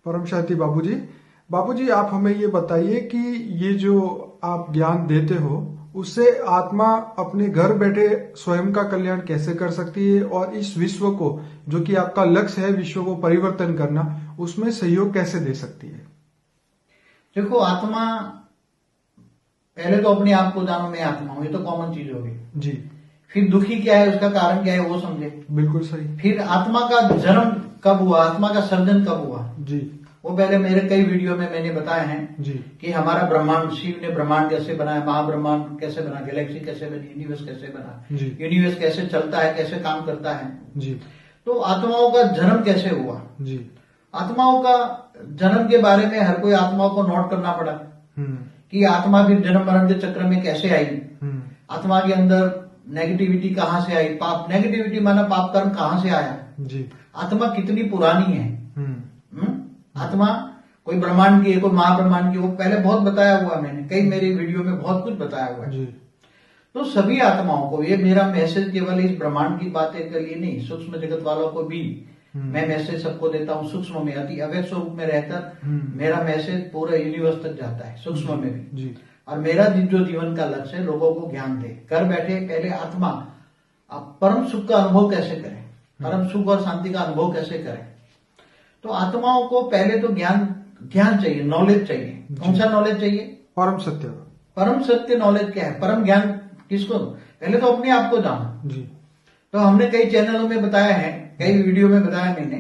परम शांति बाबूजी। बाबूजी, आप हमें ये बताइए कि ये जो आप ज्ञान देते हो उससे आत्मा अपने घर बैठे स्वयं का कल्याण कैसे कर सकती है, और इस विश्व को, जो कि आपका लक्ष्य है विश्व को परिवर्तन करना, उसमें सहयोग कैसे दे सकती है? देखो, आत्मा पहले तो अपने आप को जानो, मैं आत्मा हूं, ये तो कॉमन चीज होगी जी। फिर दुखी क्या है, उसका कारण क्या है वो समझे। बिल्कुल सही। फिर आत्मा का जन्म कब हुआ, आत्मा का सर्जन कब हुआ जी। वो पहले मेरे कई वीडियो में मैंने बताया है जी। कि हमारा ब्रह्मांड, शिव ने ब्रह्मांड कैसे बनाया, महाब्रह्मांड कैसे बना, गैलेक्सी कैसे बनी, यूनिवर्स कैसे बना, जी। यूनिवर्स कैसे चलता है, कैसे काम करता है। जी। तो आत्माओं का जन्म कैसे हुआ। जी। आत्माओं का जन्म के बारे में हर कोई आत्माओं को नोट करना पड़ा कि आत्मा फिर जन्म मरण के चक्र में कैसे आई, आत्मा के अंदर नेगेटिविटी कहां से आई, पाप, नेगेटिविटी माना पाप कर्म कहां से आया जी। आत्मा कितनी पुरानी है। आत्मा कोई ब्रह्मांड की है, कोई महाब्रह्मांड की, वो पहले बहुत बताया हुआ है, मैंने कई मेरी वीडियो में बहुत कुछ बताया हुआ है जी। तो सभी आत्माओं को, ये मेरा मैसेज केवल इस ब्रह्मांड की बातें के लिए नहीं, सूक्ष्म जगत वालों को भी मैं मैसेज सबको देता हूँ। सूक्ष्म में अति अव्यक्त स्वरूप में रहकर मेरा मैसेज पूरा यूनिवर्स तक जाता है, सूक्ष्म में भी जी। और मेरा जो जीवन का लक्ष्य है, लोगों को ज्ञान दे। घर बैठे पहले आत्मा आप परम सुख का अनुभव कैसे करें, परम सुख और शांति का अनुभव कैसे करें। तो आत्माओं को पहले तो ज्ञान चाहिए, नॉलेज चाहिए। कौन सा नॉलेज चाहिए? परम सत्य। परम सत्य नॉलेज क्या है? परम ज्ञान किसको? पहले तो अपने आप को जाना जी। तो हमने कई चैनलों में बताया है, कई वीडियो में बताया मैंने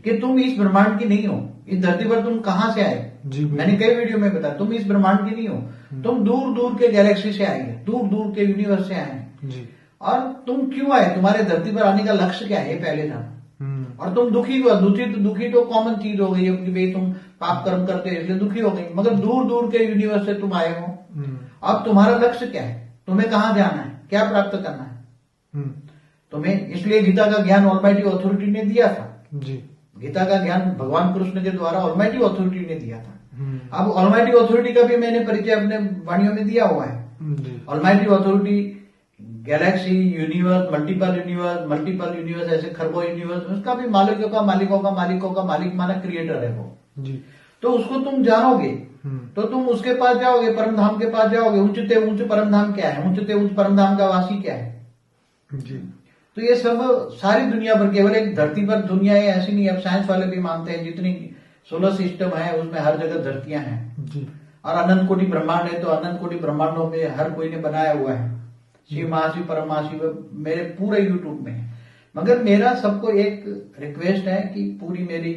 कि तुम इस ब्रह्मांड की नहीं हो, इस धरती पर तुम कहां से आए। मैंने कई वीडियो में बताया तुम इस ब्रह्मांड की नहीं हो, तुम दूर दूर के गैलेक्सी से आए, दूर दूर के यूनिवर्स से आए जी। और तुम क्यों आए, तुम्हारे धरती पर आने का लक्ष्य क्या है, पहले जाना। और तुम दुखी हुआ, दुखी तो कॉमन चीज हो गई है कि भाई तुम पाप कर्म करते हो इसलिए दुखी हो गई, मगर दूर दूर के यूनिवर्स से तुम आए हो। अब तुम्हारा लक्ष्य क्या है, तुम्हें कहां जाना है, क्या प्राप्त करना है तुम्हें। इसलिए गीता का ज्ञान ऑलमाइटी अथॉरिटी ने दिया था जी। गीता का ज्ञान भगवान कृष्ण के द्वारा ऑलमाइटी अथॉरिटी ने दिया था। अब ऑलमाइटी अथॉरिटी का भी मैंने परिचय अपने वाणियों में दिया हुआ है। Almighty authority Galaxy, universe, multiple universe, ऐसे खरबों यूनिवर्स, उसका भी मालिकों का मालिक माना क्रिएटर है वो जी। तो उसको तुम जानोगे तो तुम उसके पास जाओगे, परम धाम के पास जाओगे। ऊंचते ऊंच परम धाम क्या है, ऊंचते ऊंच परम धाम का वासी क्या है जी। तो ये सब सारी दुनिया पर, केवल एक धरती पर दुनिया है ऐसी नहीं। अब साइंस वाले भी मानते हैं जितनी सोलर सिस्टम है उसमें हर जगह धरतियां हैं जी। और अनंत कोटि ब्रह्मांड है, तो अनंत कोटि ब्रह्मांडों में हर कोई ने बनाया हुआ है। शिव महाशिव परम महाशिव मेरे पूरे यूट्यूब में है। मगर मेरा सबको एक रिक्वेस्ट है कि पूरी मेरी